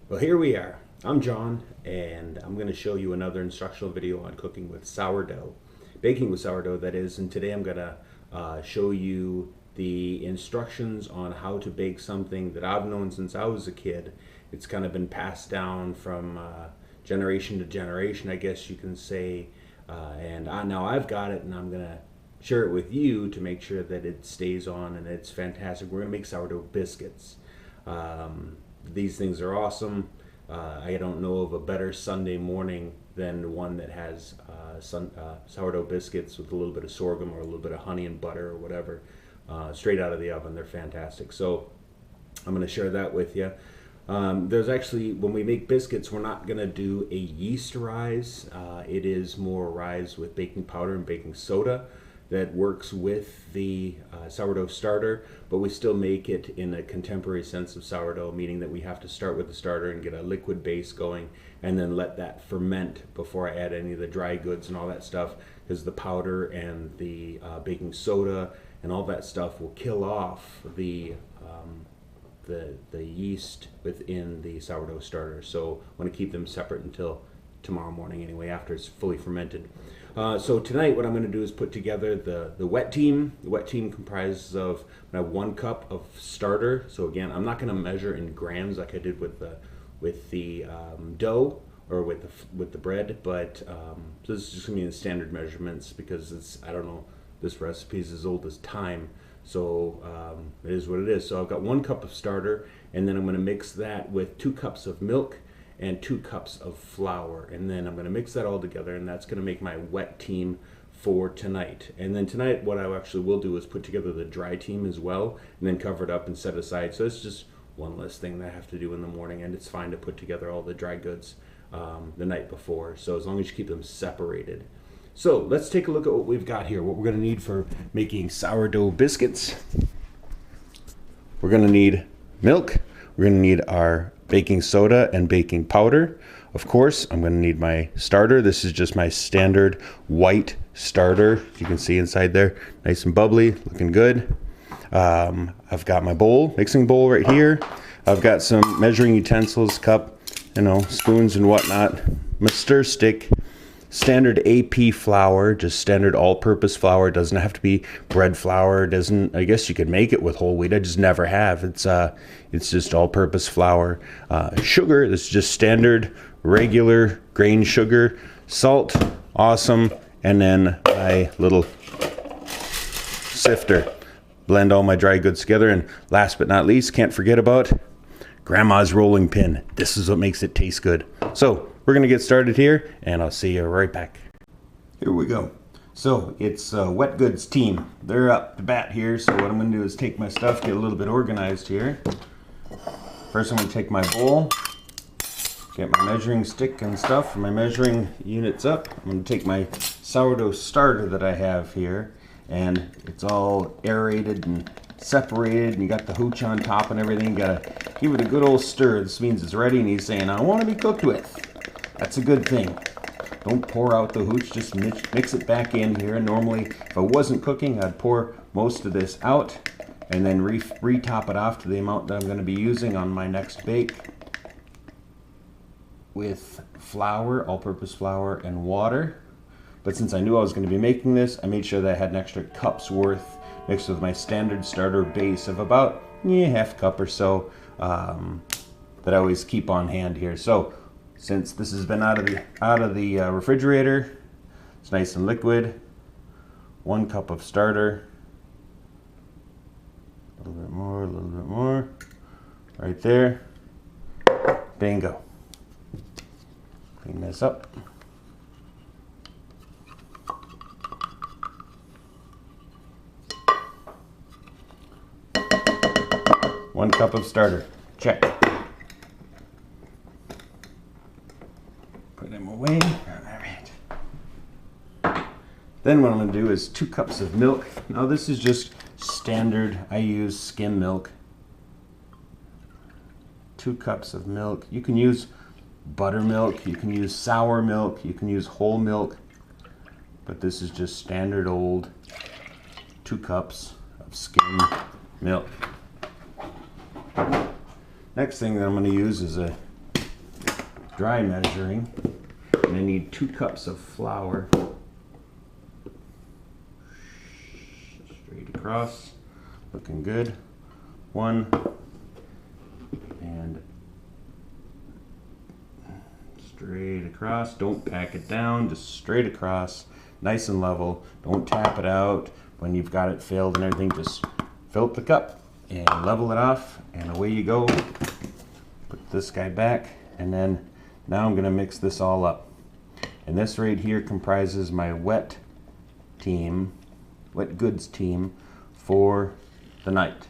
Well, here we are. I'm John, and I'm going to show you another instructional video on cooking with sourdough, baking with sourdough, that is. And today I'm going to show you the instructions on how to bake something that I've known since I was a kid. It's kind of been passed down from generation to generation, I guess you can say. Now I've got it, and I'm going to share it with you to make sure that it stays on and it's fantastic. We're going to make sourdough biscuits. These things are awesome. I don't know of a better Sunday morning than one that has sourdough biscuits with a little bit of sorghum or a little bit of honey and butter or whatever, straight out of the oven. They're fantastic. So I'm going to share that with you. There's actually, when we make biscuits, we're not going to do a yeast rise. It is more a rise with baking powder and baking soda that works with the sourdough starter, but we still make it in a contemporary sense of sourdough, meaning that we have to start with the starter and get a liquid base going and then let that ferment before I add any of the dry goods and all that stuff, because the powder and the baking soda and all that stuff will kill off the yeast within the sourdough starter. So I want to keep them separate until tomorrow morning anyway, after it's fully fermented. So tonight what I'm going to do is put together the wet team. The wet team comprises of 1 cup of starter. So again, I'm not going to measure in grams like I did with the dough or with the bread, but so this is just going to be in standard measurements because it's, I don't know, this recipe is as old as time. So it is what it is. So I've got 1 cup of starter, and then I'm going to mix that with 2 cups of milk and 2 cups of flour, and then I'm going to mix that all together, and that's going to make my wet team for tonight. And then tonight what I actually will do is put together the dry team as well, and then cover it up and set aside. So it's just one less thing that I have to do in the morning, and it's fine to put together all the dry goods the night before, so as long as you keep them separated. So let's take a look at what we've got here, what we're going to need for making sourdough biscuits. We're going to need milk. We're going to need our baking soda and baking powder. Of course, I'm going to need my starter. This is just my standard white starter. You can see inside there, nice and bubbly, looking good. I've got my bowl, mixing bowl right here. I've got some measuring utensils, cup, spoons and whatnot. My stir stick, standard AP flour, just standard all-purpose flour. It doesn't have to be bread flour. I guess you could make it with whole wheat. I just never have. It's just all-purpose flour. Sugar, this is just standard regular grain sugar. Salt, awesome. And then my little sifter. Blend all my dry goods together. And last but not least, can't forget about Grandma's rolling pin. This is what makes it taste good. So we're going to get started here, and I'll see you right back. Here we go. So it's wet goods team. They're up to bat here. So what I'm going to do is take my stuff, get a little bit organized here. First I'm going to take my bowl, get my measuring stick and stuff, my measuring units up. I'm going to take my sourdough starter that I have here, and it's all aerated and separated, and you got the hooch on top and everything. You got to give it a good old stir. This means it's ready, and he's saying, I want to be cooked with. That's a good thing. Don't pour out the hooch, just mix it back in here. Normally, if I wasn't cooking, I'd pour most of this out and then re-top it off to the amount that I'm going to be using on my next bake with flour, all-purpose flour, and water. But since I knew I was going to be making this, I made sure that I had an extra cup's worth mixed with my standard starter base of about half cup or so that I always keep on hand here. So since this has been out of the refrigerator, it's nice and liquid. 1 cup of starter. A little bit more. Right there. Bingo. Clean this up. One cup of starter. Check. Put them away. All right. Then what I'm going to do is 2 cups of milk. Now this is just standard. I use skim milk. 2 cups of milk. You can use buttermilk. You can use sour milk. You can use whole milk. But this is just standard old 2 cups of skim milk. Next thing that I'm going to use is a dry measuring. And I need 2 cups of flour. Straight across, looking good. 1 and straight across. Don't pack it down, just straight across, nice and level. Don't tap it out when you've got it filled and everything. Just fill up the cup and level it off, and away you go. Put this guy back, and then now I'm going to mix this all up. And this right here comprises my wet goods team for the night.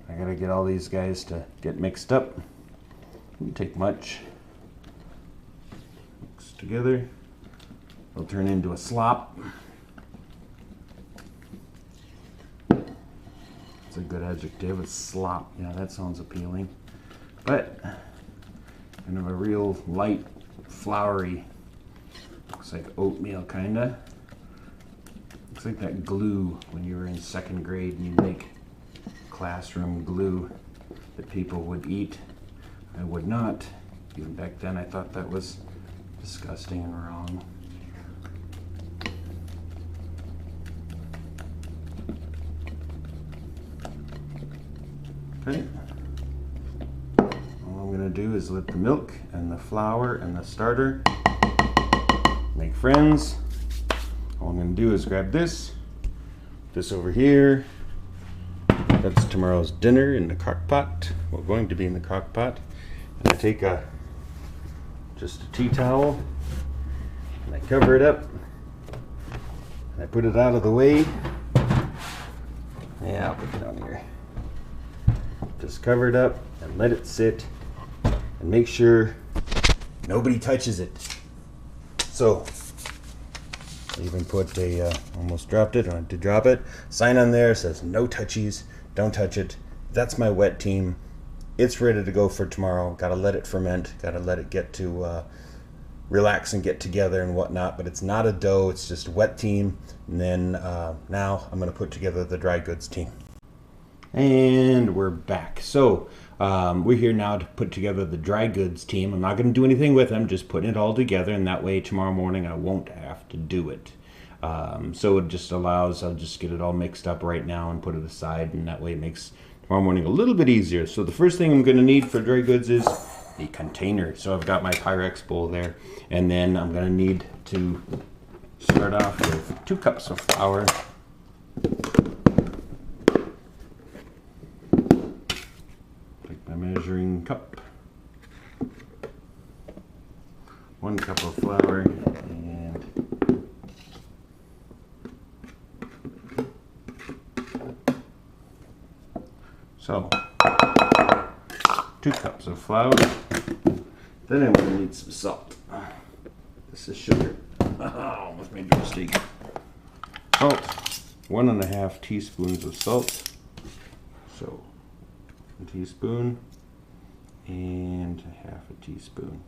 I gotta get all these guys to get mixed up. Doesn't take much. Mix together. It'll turn into a slop. It's a good adjective, a slop. Yeah, that sounds appealing. But kind of a real light, floury, looks like oatmeal kinda. Looks like that glue when you were in 2nd grade and you make classroom glue that people would eat. I would not. Even back then I thought that was disgusting and wrong. Okay. All I'm gonna do is let the milk and the flour and the starter make friends. All I'm going to do is grab this over here. That's tomorrow's dinner in the crock pot. Well, going to be in the crock pot. And I take just a tea towel and I cover it up. And I put it out of the way. Yeah, I'll put it down here. Just cover it up and let it sit and make sure nobody touches it. So, I even put a, almost dropped it, I wanted to drop it. Sign on there says no touchies, don't touch it. That's my wet team. It's ready to go for tomorrow. Gotta let it ferment, gotta let it get to relax and get together and whatnot, but it's not a dough, it's just a wet team. And then now I'm gonna put together the dry goods team. And we're back. So we're here now to put together the dry goods team. I'm not going to do anything with them, just putting it all together, and that way tomorrow morning I won't have to do it. So it just allows, I'll just get it all mixed up right now and put it aside, and that way it makes tomorrow morning a little bit easier. So the first thing I'm going to need for dry goods is a container. So I've got my Pyrex bowl there, and then I'm going to need to start off with 2 cups of flour. Measuring cup, 1 cup of flour, and so 2 cups of flour. Then I'm going to need some salt. This is sugar. Almost made a mistake. Salt, 1.5 teaspoons of salt. So 1 teaspoon and 1/2 teaspoon.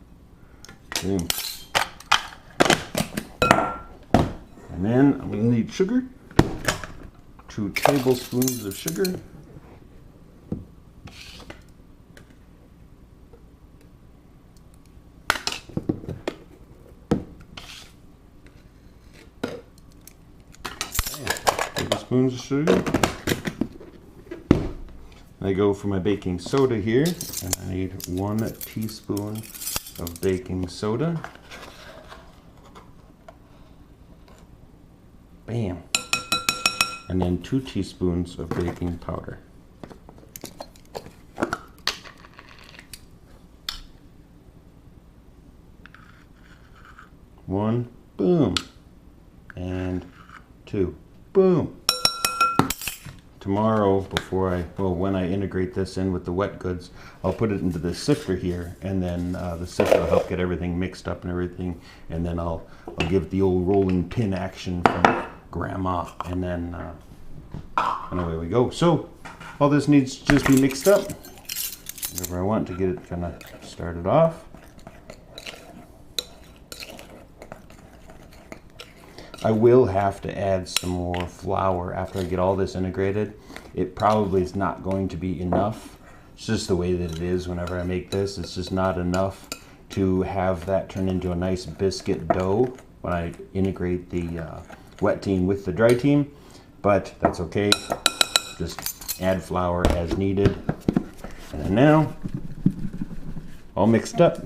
Boom. And then I'm going to need sugar. 2 tablespoons of sugar. Tablespoons of sugar. I go for my baking soda here, and I need 1 teaspoon of baking soda. Bam. And then 2 teaspoons of baking powder. 1, boom. And 2, boom. Tomorrow, when I integrate this in with the wet goods, I'll put it into the sifter here, and then the sifter will help get everything mixed up and everything, and then I'll give the old rolling pin action from Grandma, and then and away we go. So all this needs to just be mixed up, whatever I want to get it kind of started off. I will have to add some more flour after I get all this integrated. It probably is not going to be enough. It's just the way that it is whenever I make this. It's just not enough to have that turn into a nice biscuit dough when I integrate the wet team with the dry team, but that's okay. Just add flour as needed. And then now, all mixed up,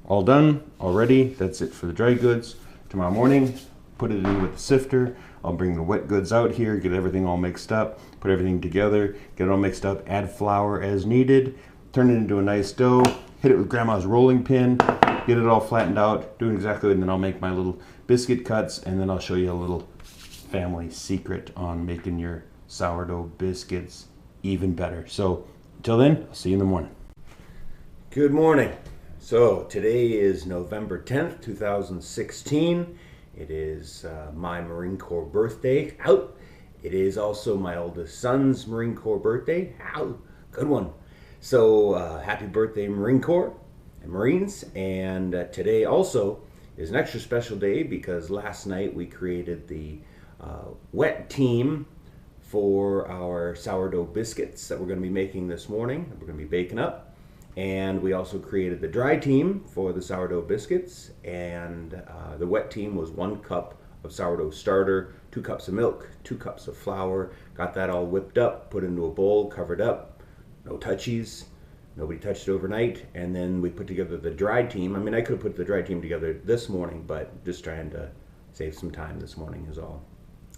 all done, all ready. That's it for the dry goods. Tomorrow morning, put it in with the sifter. I'll bring the wet goods out here, get everything all mixed up, put everything together, get it all mixed up, add flour as needed, turn it into a nice dough, hit it with grandma's rolling pin, get it all flattened out, do it exactly, and then I'll make my little biscuit cuts, and then I'll show you a little family secret on making your sourdough biscuits even better. So until then, I'll see you in the morning. Good morning. So today is November 10th, 2016. It is my Marine Corps birthday. Out. It is also my oldest son's Marine Corps birthday. Out. Good one. So happy birthday, Marine Corps and Marines. And today also is an extra special day because last night we created the wet team for our sourdough biscuits that we're going to be making this morning. We're going to be baking up. And we also created the dry team for the sourdough biscuits. And the wet team was 1 cup of sourdough starter, 2 cups of milk, 2 cups of flour. Got that all whipped up, put into a bowl, covered up. No touchies. Nobody touched it overnight. And then we put together the dry team. I mean, I could have put the dry team together this morning, but just trying to save some time this morning is all.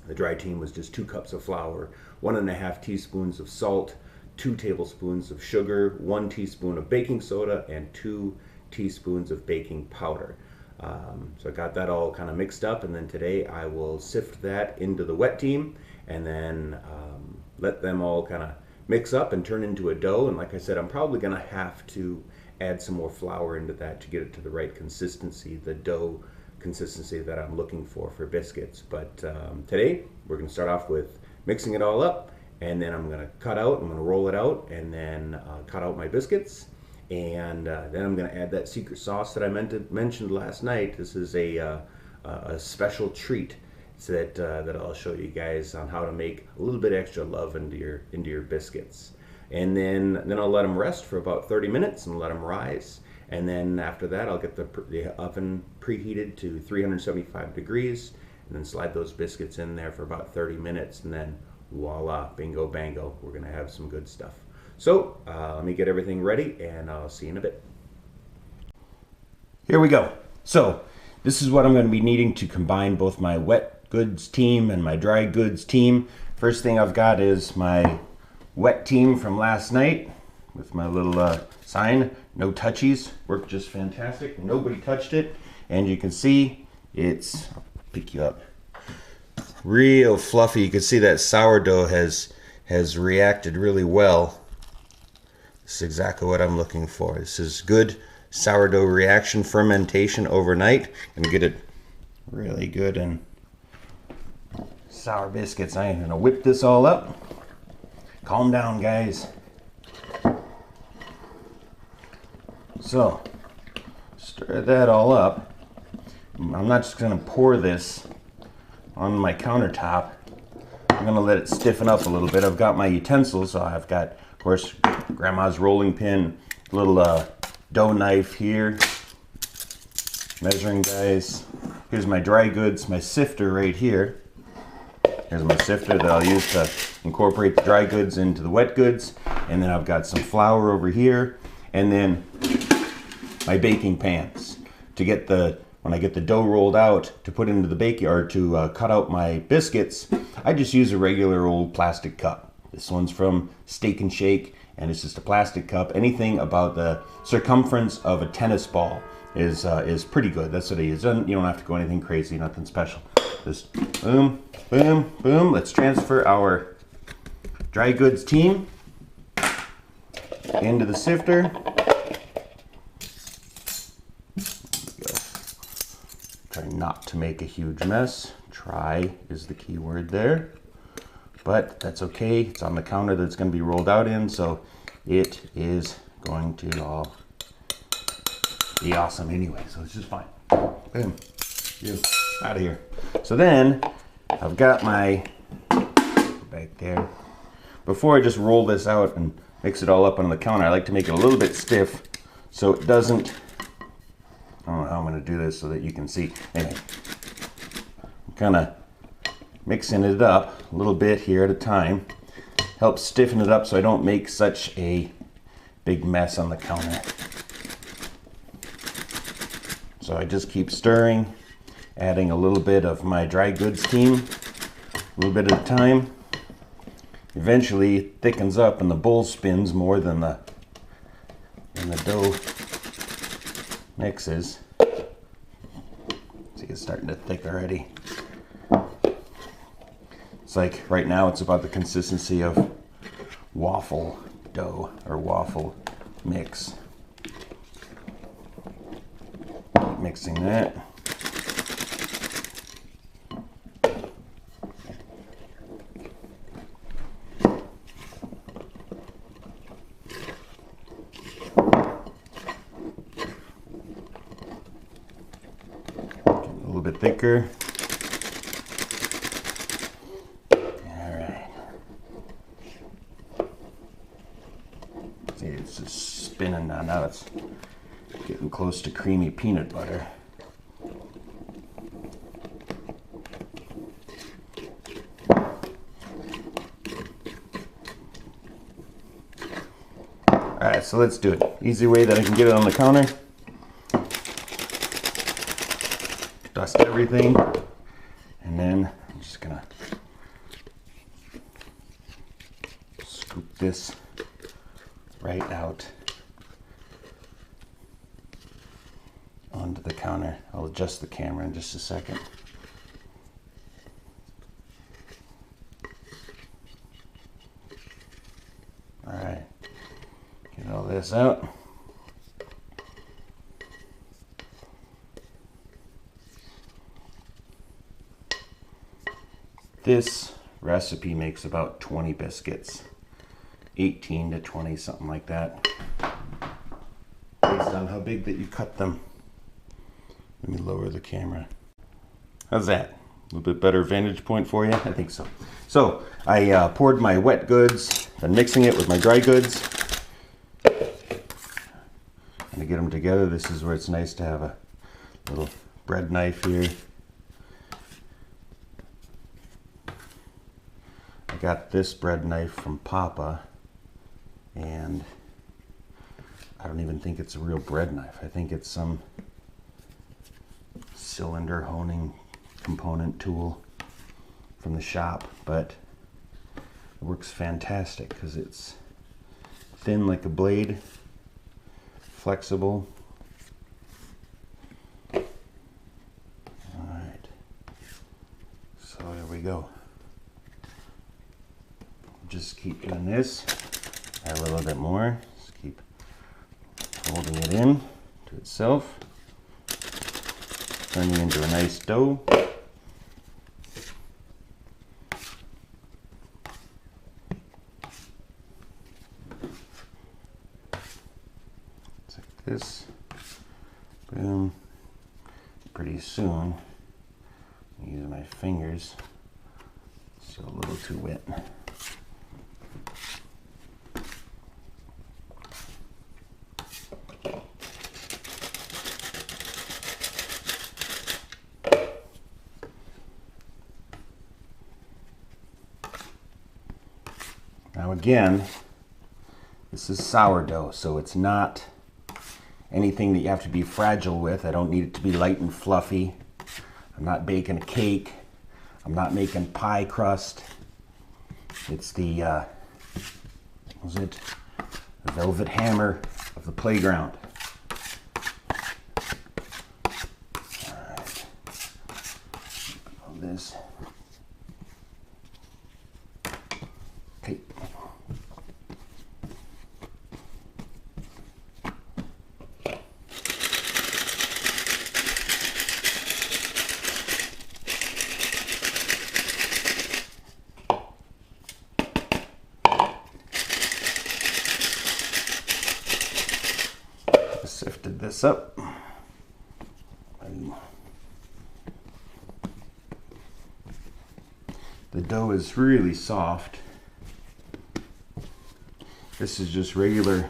The dry team was just 2 cups of flour, 1.5 teaspoons of salt, 2 tablespoons of sugar, 1 teaspoon of baking soda, and 2 teaspoons of baking powder. So I got that all kind of mixed up, and then today I will sift that into the wet team and then let them all kind of mix up and turn into a dough. And like I said, I'm probably going to have to add some more flour into that to get it to the right consistency, the dough consistency that I'm looking for biscuits. But today we're going to start off with mixing it all up, and then I'm going to cut out, I'm going to roll it out, and then cut out my biscuits. And then I'm going to add that secret sauce that I mentioned last night. This is a special treat that I'll show you guys on how to make a little bit extra love into your biscuits. And then I'll let them rest for about 30 minutes and let them rise. And then after that, I'll get the oven preheated to 375 degrees, and then slide those biscuits in there for about 30 minutes, and then voila, bingo bango, we're gonna have some good stuff. So let me get everything ready, and I'll see you in a bit. Here we go. So this is what I'm gonna be needing to combine both my wet goods team and my dry goods team. First thing I've got is my wet team from last night with my little sign, no touchies, worked just fantastic. Nobody touched it, and you can see it's, I'll pick you up, real fluffy. You can see that sourdough has reacted really well. This is exactly what I'm looking for. This is good sourdough reaction, fermentation overnight, and get it really good and sour biscuits. I am gonna whip this all up. Calm down, guys. So stir that all up. I'm not just gonna pour this on my countertop. I'm gonna let it stiffen up a little bit. I've got my utensils, so I've got, of course, grandma's rolling pin, little dough knife here, measuring guys. Here's my dry goods, my sifter right here. Here's my sifter that I'll use to incorporate the dry goods into the wet goods. And then I've got some flour over here, and then my baking pans to get when I get the dough rolled out to put into the baking, or to cut out my biscuits. I just use a regular old plastic cup. This one's from Steak and Shake, and it's just a plastic cup. Anything about the circumference of a tennis ball is pretty good. That's what I use. You don't have to go anything crazy, nothing special. Just boom, boom, boom. Let's transfer our dry goods team into the sifter. Try not to make a huge mess. Try is the key word there. But that's okay. It's on the counter that it's going to be rolled out in, so it is going to all be awesome anyway. So it's just fine. Boom. You out of here. So then I've got my back there. Before I just roll this out and mix it all up on the counter, I like to make it a little bit stiff so it doesn't I don't know how I'm going to do this so that you can see. Anyway, I'm kind of mixing it up a little bit here at a time. Helps stiffen it up so I don't make such a big mess on the counter. So I just keep stirring, adding a little bit of my dry goods team, a little bit at a time. Eventually it thickens up and the bowl spins more than the dough mixes. See, it's starting to thick already. It's like right now it's about the consistency of waffle dough or waffle mix. Keep mixing that. A little bit thicker. It's just spinning now. Now it's getting close to creamy peanut butter. Alright, so let's do it. Easy way that I can get it on the counter. Dust everything. And then I'm just gonna scoop this right out onto the counter. I'll adjust the camera in just a second. All right, get all this out. This recipe makes about 20 biscuits. 18 to 20, something like that, based on how big that you cut them. Let me lower the camera. How's that? A little bit better vantage point for you? I think so. So I poured my wet goods and mixing it with my dry goods. And to get them together, this is where it's nice to have a little bread knife here. I got this bread knife from Papa. And I don't even think it's a real bread knife. I think it's some cylinder honing component tool from the shop, but it works fantastic because it's thin like a blade, flexible. All right, so there we go. Just keep doing this. Add a little bit more. Just keep folding it in to itself, turning into a nice dough. It's like this. Boom. Pretty soon, use my fingers. Still a little too wet. Now again, this is sourdough, so it's not anything that you have to be fragile with. I don't need it to be light and fluffy. I'm not baking a cake. I'm not making pie crust. It's the, what was it? The velvet hammer of the playground. All right. All this. Okay. Sifted this up. The dough is really soft. This is just regular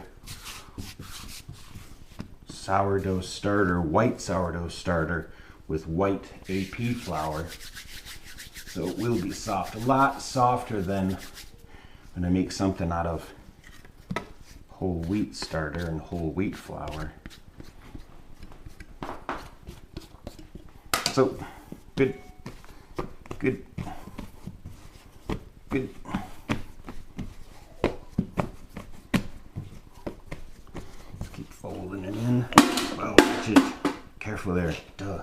sourdough starter, white sourdough starter with white AP flour. So it will be soft, a lot softer than when I make something out of whole wheat starter and whole wheat flour. So, good, good, good. Just keep folding it in. Oh, watch it. Careful there. Duh.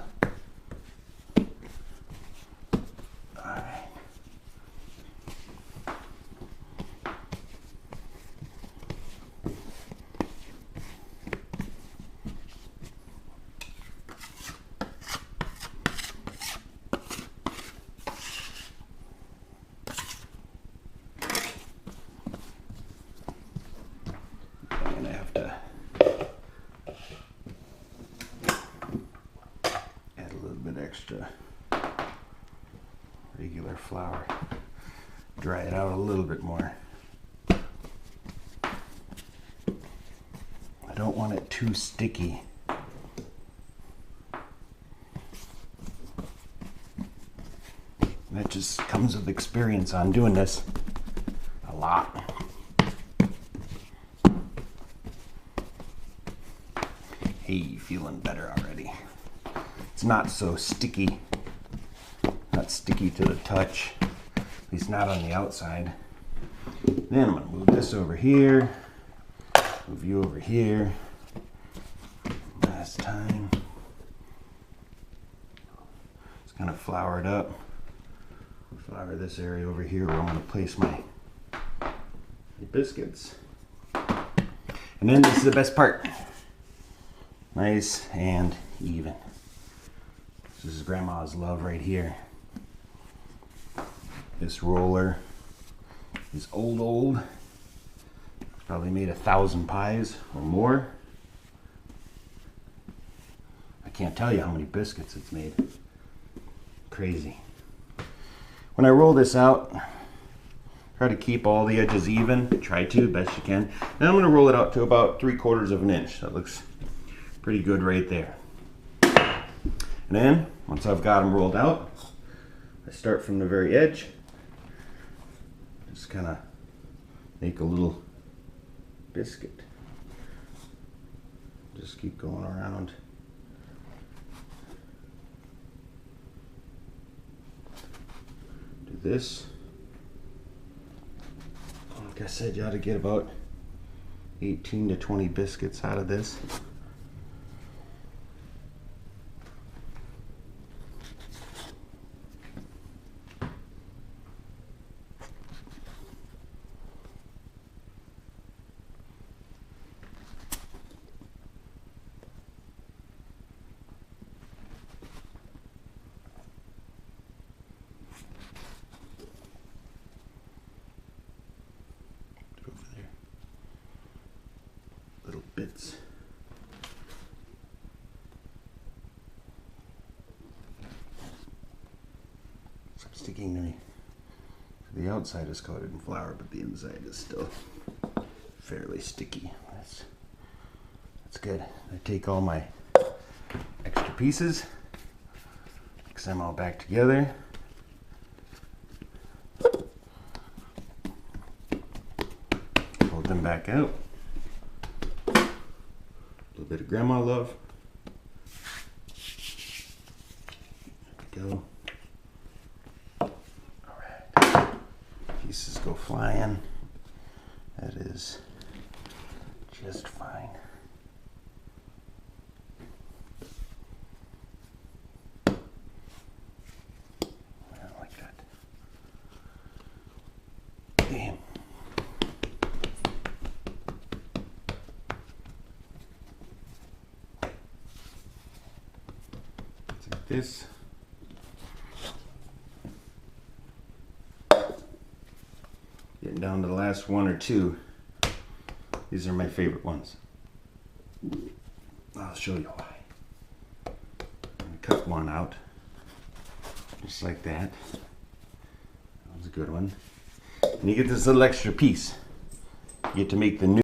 Extra regular flour. Dry it out a little bit more. I don't want it too sticky. That just comes with experience on doing this a lot. Hey, feeling better already. It's not so sticky, not sticky to the touch, at least not on the outside. Then I'm going to move this over here, move you over here. Last time. It's kind of floured up. Flour this area over here where I'm going to place my biscuits. And then this is the best part. Nice and even. This is Grandma's love right here. This roller is old. It's probably made 1,000 pies or more. I can't tell you how many biscuits it's made. Crazy. When I roll this out, try to keep all the edges even. Try to, best you can. Then I'm going to roll it out to about 3/4 of an inch. That looks pretty good right there. And then, once I've got them rolled out, I start from the very edge. Just kind of make a little biscuit. Just keep going around. Do this. Like I said, you ought to get about 18 to 20 biscuits out of this. Little bits. Stop sticking to me. The outside is coated in flour, but the inside is still fairly sticky. That's good. I take all my extra pieces, mix them all back together. Fold them back out. A little bit of grandma love. There we go. Alright. Pieces go flying. That is just fine. I don't like that. Damn. This. Getting down to the last one or two. These are my favorite ones. I'll show you why. I'm gonna cut one out. Just like that. That was a good one. And you get this little extra piece. You get to make the new.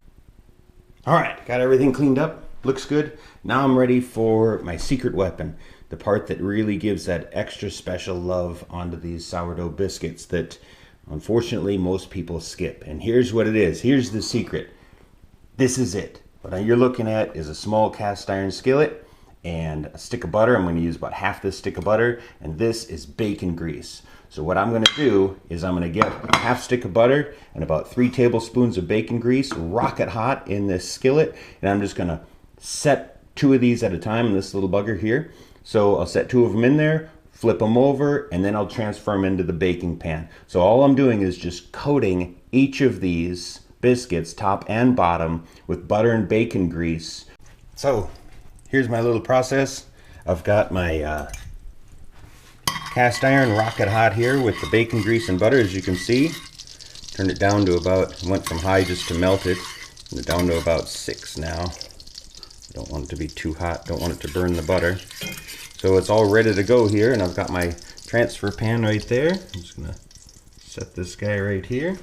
Alright, got everything cleaned up. looks good. Now I'm ready for my secret weapon, the part that really gives that extra special love onto these sourdough biscuits that unfortunately most people skip. And here's what it is. Here's the secret. This is it. What you're looking at is a small cast iron skillet and a stick of butter. I'm going to use about half this stick of butter, and this is bacon grease. So what I'm going to do is I'm going to get a half stick of butter and about 3 tablespoons of bacon grease, rocket hot in this skillet, and I'm just going to set 2 of these at a time in this little bugger here. So I'll set 2 of them in there, flip them over, and then I'll transfer them into the baking pan. So all I'm doing is just coating each of these biscuits, top and bottom, with butter and bacon grease. So here's my little process. I've got my cast iron rocket hot here with the bacon grease and butter, as you can see. Turned it down to about, went from high just to melted, and down to about 6 now. Don't want it to be too hot, don't want it to burn the butter. So it's all ready to go here, and I've got my transfer pan right there. I'm just gonna set this guy right here.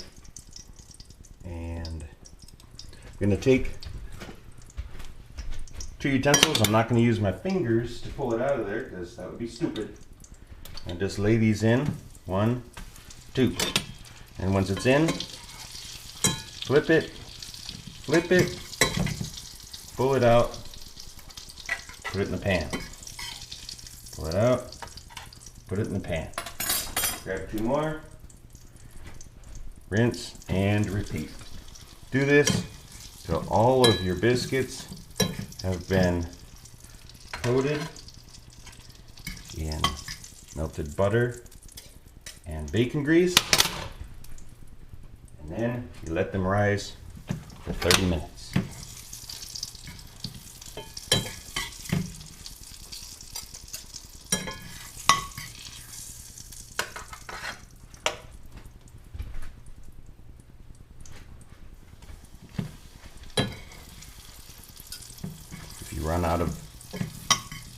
And I'm gonna take 2 utensils. I'm not gonna use my fingers to pull it out of there because that would be stupid. And just lay these in, 1, 2. And once it's in, flip it, pull it out, put it in the pan. Pull it out, put it in the pan. Grab 2 more, rinse and repeat. Do this till all of your biscuits have been coated in melted butter and bacon grease, and then you let them rise for 30 minutes. If you run out of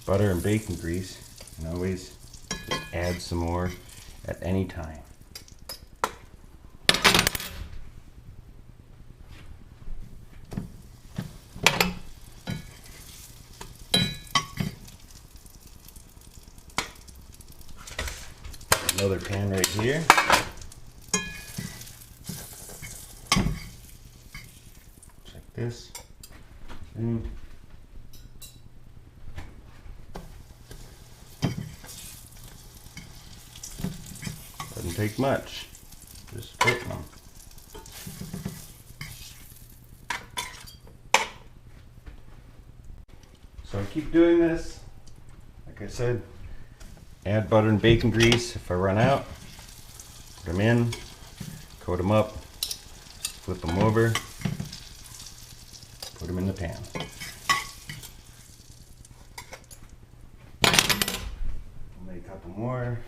butter and bacon grease, you can always just add some more at any time. Another pan right here. Check this. Doesn't take much. Just putting them. So I keep doing this. Like I said, add butter and bacon grease if I run out. Put them in, coat them up, flip them over, put them in the pan. Make a couple more.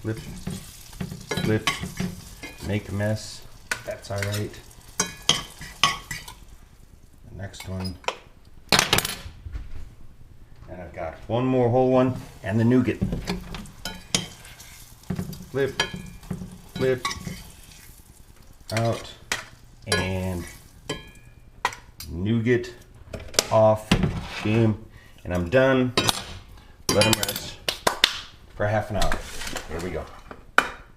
Flip, flip, make a mess. That's all right. The next one. And I've got one more whole one and the nougat. Flip, flip, out, and nougat off, boom, and I'm done. Let them rest for half an hour. Here we go.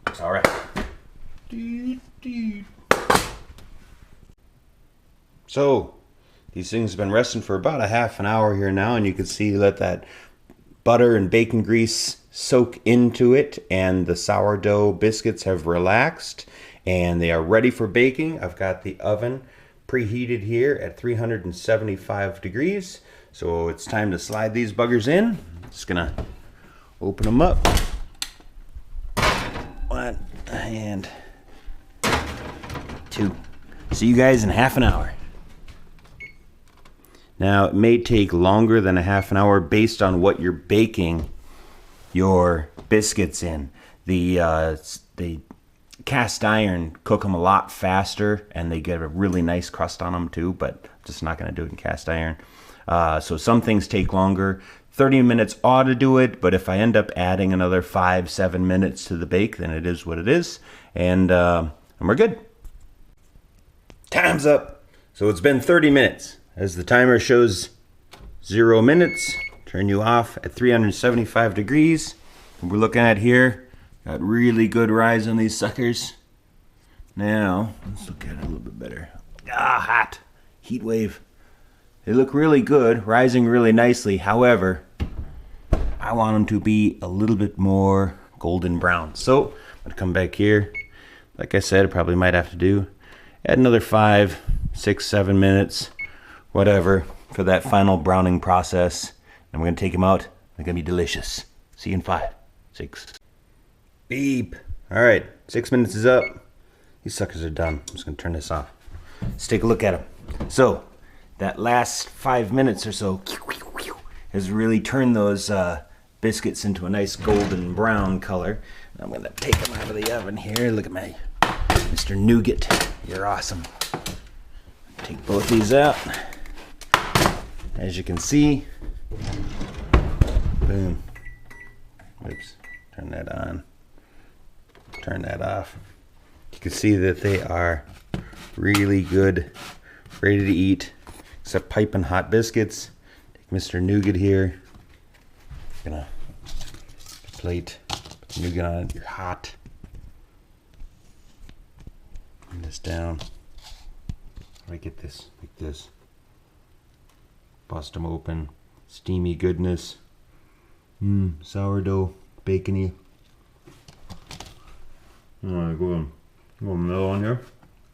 It's all right. So these things have been resting for about a half an hour here now, and you can see let that butter and bacon grease soak into it, and the sourdough biscuits have relaxed and they are ready for baking. I've got the oven preheated here at 375 degrees. So it's time to slide these buggers in. Just gonna open them up. 1 and 2. See you guys in half an hour. Now, it may take longer than a half an hour based on what you're baking your biscuits in. The cast iron cook them a lot faster, and they get a really nice crust on them too, but I'm just not going to do it in cast iron. So some things take longer. 30 minutes ought to do it, but if I end up adding another 5-7 minutes to the bake, then it is what it is, and we're good. Time's up. So it's been 30 minutes. As the timer shows 0 minutes, turn you off at 375 degrees. And we're looking at here, got really good rise on these suckers. Now, let's look at it a little bit better. Hot. Heat wave. They look really good, rising really nicely. However, I want them to be a little bit more golden brown. So, I'm gonna come back here. Like I said, I probably might have to add another 5, 6, 7 minutes, whatever, for that final browning process. And we're gonna take them out. They're gonna be delicious. See you in 5, 6. Beep. All right, 6 minutes is up. These suckers are done. I'm just gonna turn this off. Let's take a look at them. So, that last 5 minutes or so has really turned those biscuits into a nice golden brown color. I'm gonna take them out of the oven here. Look at my Mr. Nougat. You're awesome. Take both these out. As you can see, boom. Oops, turn that on. Turn that off. You can see that they are really good, ready to eat. Except piping hot biscuits. Take Mr. Nougat here. Gonna plate, put the nougat on it. You're hot. Bring this down. How do I get this? Like this. Bust them open. Steamy goodness. Sourdough, bacony. Alright, go middle on here.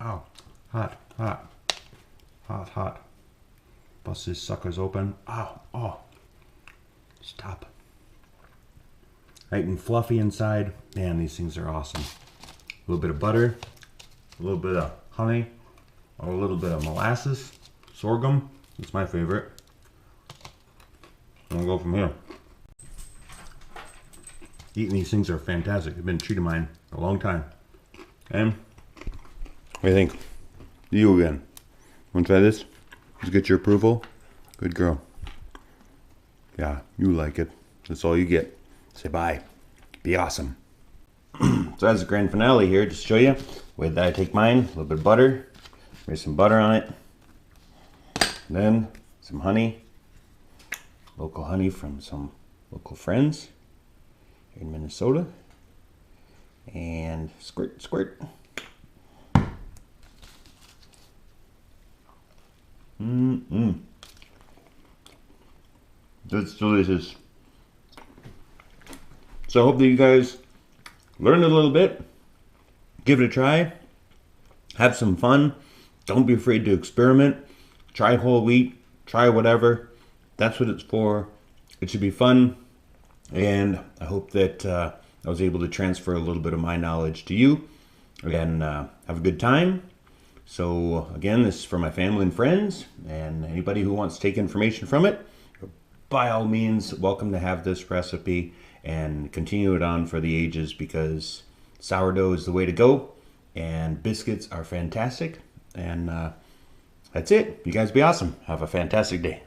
Ow. Hot, hot. Hot, hot. Bust these suckers open. Ow, oh. Stop. Nice and fluffy inside. Man, these things are awesome. A little bit of butter, a little bit of honey, or a little bit of molasses, sorghum. It's my favorite. And we'll go from here. Eating these things are fantastic. They've been a treat of mine for a long time. And what do you think? You again. Want to try this? Just get your approval? Good girl. Yeah, you like it. That's all you get. Say bye. Be awesome. So as a grand finale here, just to show you the way that I take mine. A little bit of butter. There's some butter on it. Then some honey. Local honey from some local friends here in Minnesota. And squirt, squirt. That's delicious. So I hope that you guys learned a little bit. Give it a try. Have some fun. Don't be afraid to experiment. Try whole wheat. Try whatever. That's what it's for. It should be fun. And I hope that I was able to transfer a little bit of my knowledge to you. Again, have a good time. So again, this is for my family and friends, and anybody who wants to take information from it, by all means, welcome to have this recipe and continue it on for the ages, because sourdough is the way to go, and biscuits are fantastic. And that's it. You guys be awesome. Have a fantastic day.